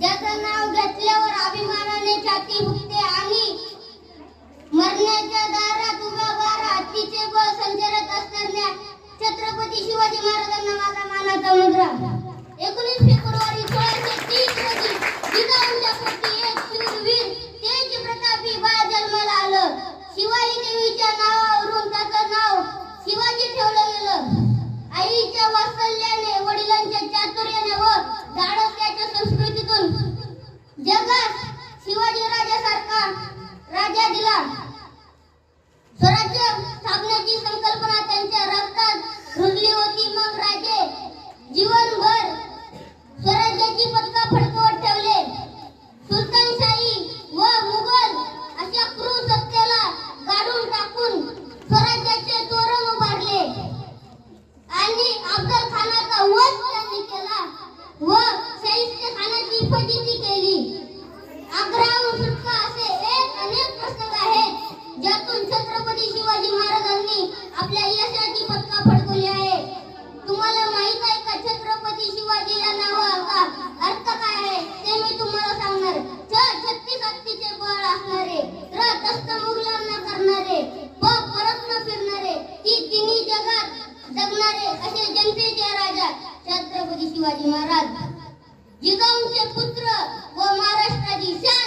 ज्याचं नाव घेतल्यावर अभिमानाने छाती फुगते आणि मरण्याच्या दारात उभा बारा हत्तीचे बळ संचारत असताना छत्रपती शिवाजी महाराजांना माझा मानाचा मुद्रा. 19 फेब्रुवारी 1630 रोजी जिजाऊंच्या पोटी एक शूरवीर तेज प्रतापी बाळ जन्माला आलं. शिवाई देवीच्या नावावरून त्याचं नाव शिवाजी ठेवलं गेलं. आईच्या वात्सल्याने, वडिलांच्या चातुर्याने व धाडसाच्या संस्कृतीतून जगात शिवाजी राजासारखा राजा दिला. स्वराज्य स्थापनेची संकल्पना त्यांच्या रक्तात रुजली होती. मग राजे जीवनभर स्वराज्याची पताका फडकवत ठेवले. सुलतानशाही व मुघल अशा क्रूर सत्तेला गाडून टाकून स्वराज्याचे तोरण उभारले आणि अफजल खानाचा वध त्यांनी केला व शाहिस्ते खानाची फजिती केली. आग्र्याहून सुटका असे अनेक प्रसंग आहेत ज्यातून छत्रपती शिवाजी महाराजांनी आपल्या यशाची पताका फडकवली आहे. तुम्हाला माहित आहे का छत्रपती शिवाजी या नावाचा अर्थ काय आहे? ते मी तुम्हाला सांगणार. 36 हत्तीचे बळ असणारे, तस्त मुघलांना करणारे, परत न फिरणारे, ती तिन्ही जगात जगणारे असे जनतेचे राजा छत्रपती शिवाजी महाराज. जिजाऊंचे पुत्र व महाराष्ट्राची शान